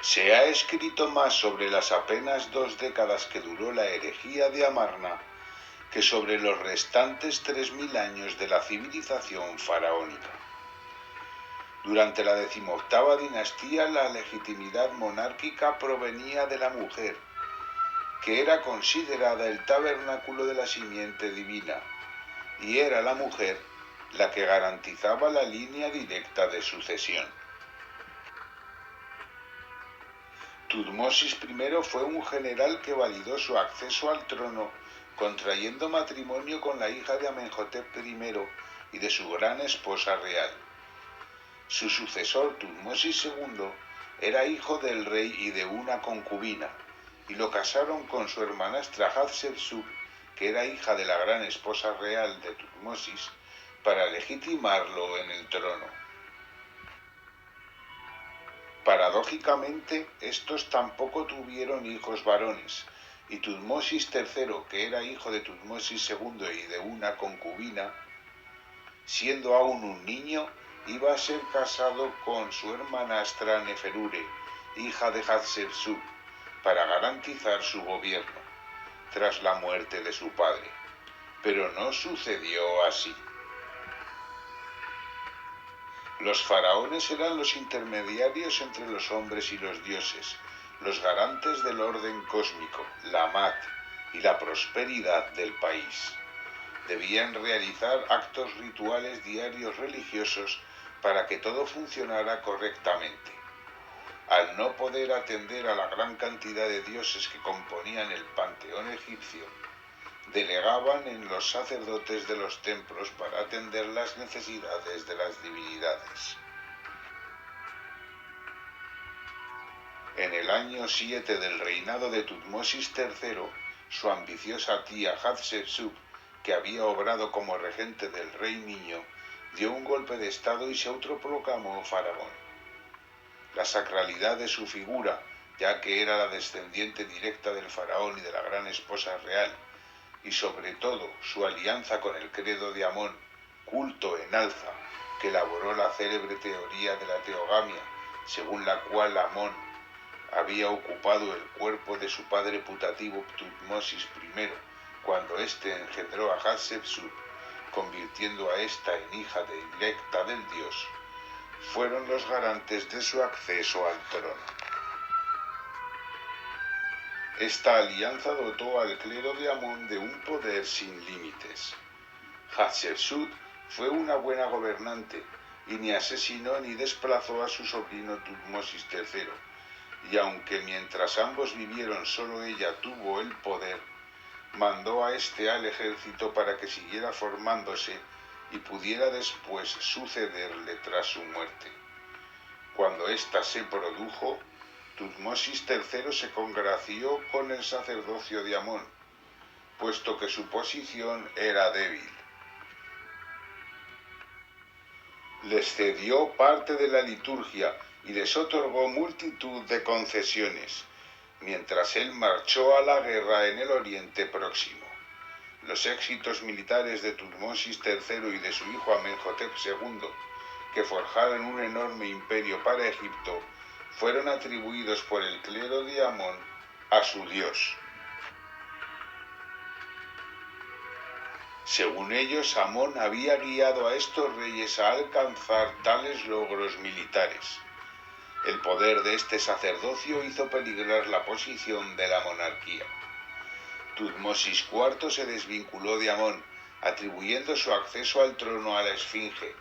Se ha escrito más sobre las apenas 2 décadas que duró la herejía de Amarna que sobre los restantes 3000 años de la civilización faraónica. Durante la 18ª dinastía, la legitimidad monárquica provenía de la mujer, que era considerada el tabernáculo de la simiente divina, y era la mujer la que garantizaba la línea directa de sucesión. Tutmosis I fue un general que validó su acceso al trono contrayendo matrimonio con la hija de Amenhotep I y de su gran esposa real. Su sucesor, Tutmosis II, era hijo del rey y de una concubina, y lo casaron con su hermanastra Hatshepsut, que era hija de la gran esposa real de Tutmosis, para legitimarlo en el trono. Paradójicamente, estos tampoco tuvieron hijos varones, y Tutmosis III, que era hijo de Tutmosis II y de una concubina, siendo aún un niño, iba a ser casado con su hermanastra Neferure, hija de Hatshepsut, para garantizar su gobierno, tras la muerte de su padre. Pero no sucedió así. Los faraones eran los intermediarios entre los hombres y los dioses, los garantes del orden cósmico, la Mat, y la prosperidad del país. Debían realizar actos rituales diarios religiosos para que todo funcionara correctamente. Al no poder atender a la gran cantidad de dioses que componían el panteón egipcio, delegaban en los sacerdotes de los templos para atender las necesidades de las divinidades. En el año 7 del reinado de Tutmosis III, su ambiciosa tía Hatshepsut, que había obrado como regente del rey niño, dio un golpe de estado y se autoproclamó faraón. La sacralidad de su figura, ya que era la descendiente directa del faraón y de la gran esposa real, y sobre todo su alianza con el credo de Amón, culto en alza, que elaboró la célebre teoría de la teogamia, según la cual Amón había ocupado el cuerpo de su padre putativo Tutmosis I, cuando éste engendró a Hatshepsut, convirtiendo a ésta en hija directa del dios, fueron los garantes de su acceso al trono. Esta alianza dotó al clero de Amón de un poder sin límites. Hatshepsut fue una buena gobernante y ni asesinó ni desplazó a su sobrino Tutmosis III, y aunque mientras ambos vivieron solo ella tuvo el poder, mandó a éste al ejército para que siguiera formándose y pudiera después sucederle tras su muerte. Cuando ésta se produjo, Tutmosis III se congració con el sacerdocio de Amón, puesto que su posición era débil. Les cedió parte de la liturgia y les otorgó multitud de concesiones, mientras él marchó a la guerra en el Oriente Próximo. Los éxitos militares de Tutmosis III y de su hijo Amenhotep II, que forjaron un enorme imperio para Egipto, fueron atribuidos por el clero de Amón a su dios. Según ellos, Amón había guiado a estos reyes a alcanzar tales logros militares. El poder de este sacerdocio hizo peligrar la posición de la monarquía. Tutmosis IV se desvinculó de Amón, atribuyendo su acceso al trono a la Esfinge,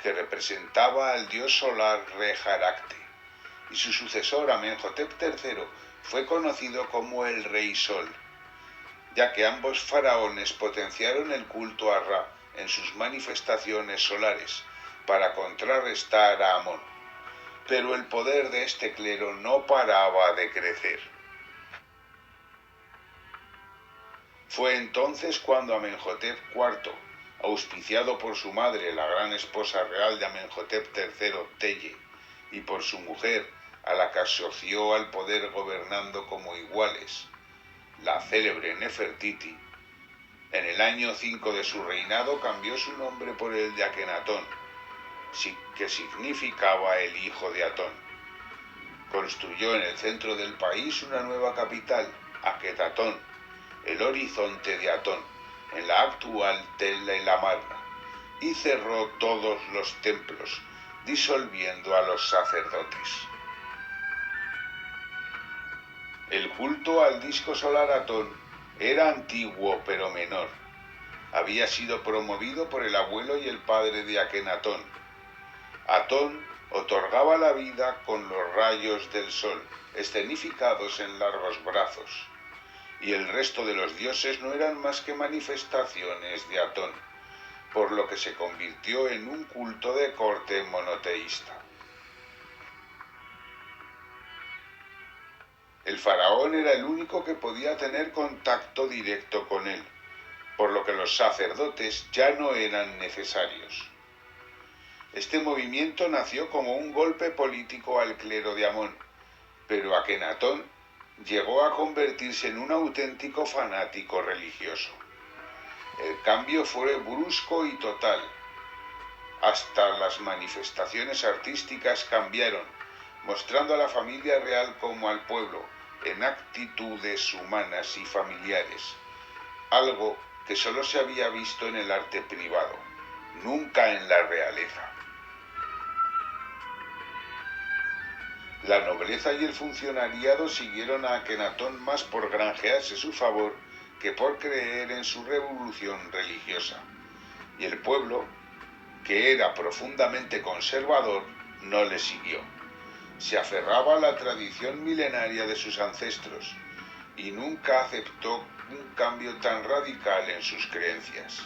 que representaba al dios solar Re-Haracte, y su sucesor Amenhotep III fue conocido como el Rey Sol, ya que ambos faraones potenciaron el culto a Ra en sus manifestaciones solares para contrarrestar a Amón. Pero el poder de este clero no paraba de crecer. Fue entonces cuando Amenhotep IV, auspiciado por su madre, la gran esposa real de Amenhotep III, Teye, y por su mujer, a la que asoció al poder gobernando como iguales, la célebre Nefertiti, en el año 5 de su reinado cambió su nombre por el de Akenatón, que significaba el hijo de Atón. Construyó en el centro del país una nueva capital, Aketatón, el horizonte de Atón, en la actual Tell el Amarna, y cerró todos los templos, disolviendo a los sacerdotes. El culto al disco solar Atón era antiguo pero menor. Había sido promovido por el abuelo y el padre de Akenatón. Atón otorgaba la vida con los rayos del sol, escenificados en largos brazos, y el resto de los dioses no eran más que manifestaciones de Atón, por lo que se convirtió en un culto de corte monoteísta. El faraón era el único que podía tener contacto directo con él, por lo que los sacerdotes ya no eran necesarios. Este movimiento nació como un golpe político al clero de Amón, pero Akenatón llegó a convertirse en un auténtico fanático religioso. El cambio fue brusco y total. Hasta las manifestaciones artísticas cambiaron, mostrando a la familia real como al pueblo, en actitudes humanas y familiares, algo que solo se había visto en el arte privado, nunca en la realeza. La nobleza y el funcionariado siguieron a Akenatón más por granjearse su favor que por creer en su revolución religiosa, y el pueblo, que era profundamente conservador, no le siguió. Se aferraba a la tradición milenaria de sus ancestros y nunca aceptó un cambio tan radical en sus creencias.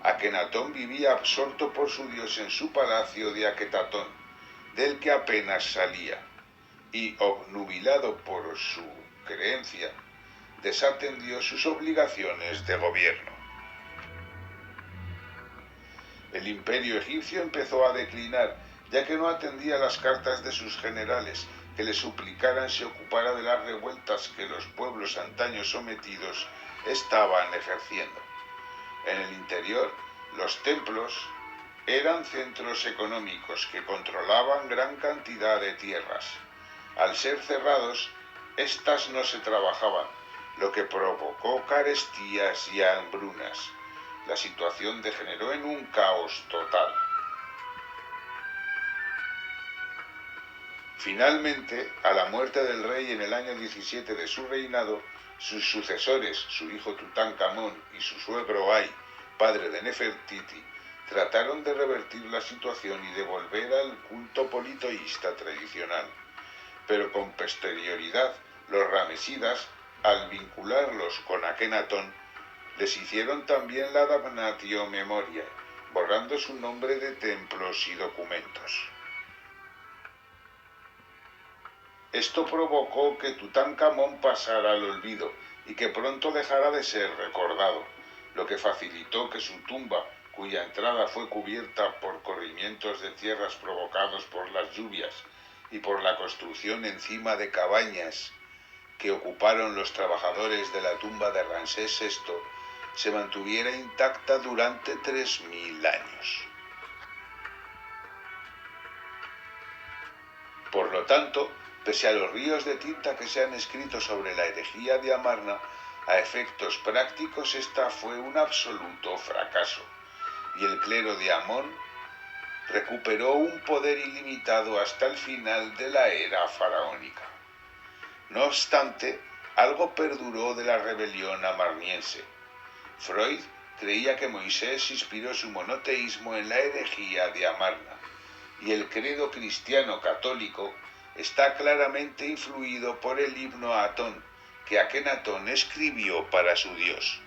Akenatón vivía absorto por su dios en su palacio de Aketatón, del que apenas salía, y obnubilado por su creencia, desatendió sus obligaciones de gobierno. El imperio egipcio empezó a declinar, ya que no atendía las cartas de sus generales que le suplicaran se ocupara de las revueltas que los pueblos antaño sometidos estaban ejerciendo. En el interior, los templos eran centros económicos que controlaban gran cantidad de tierras. Al ser cerrados, éstas no se trabajaban, lo que provocó carestías y hambrunas. La situación degeneró en un caos total. Finalmente, a la muerte del rey en el año 17 de su reinado, sus sucesores, su hijo Tutankamón y su suegro Ay, padre de Nefertiti, trataron de revertir la situación y de volver al culto politeísta tradicional. Pero con posterioridad, los ramesidas, al vincularlos con Akenatón, les hicieron también la damnatio memoria, borrando su nombre de templos y documentos. Esto provocó que Tutankamón pasara al olvido y que pronto dejara de ser recordado, lo que facilitó que su tumba, cuya entrada fue cubierta por corrimientos de tierras provocados por las lluvias y por la construcción encima de cabañas que ocuparon los trabajadores de la tumba de Ramsés VI, se mantuviera intacta durante 3000 años. Por lo tanto, pese a los ríos de tinta que se han escrito sobre la herejía de Amarna, a efectos prácticos esta fue un absoluto fracaso, y el clero de Amón recuperó un poder ilimitado hasta el final de la era faraónica. No obstante, algo perduró de la rebelión amarniense. Freud creía que Moisés inspiró su monoteísmo en la herejía de Amarna, y el credo cristiano católico está claramente influido por el himno a Atón, que Akenatón escribió para su dios.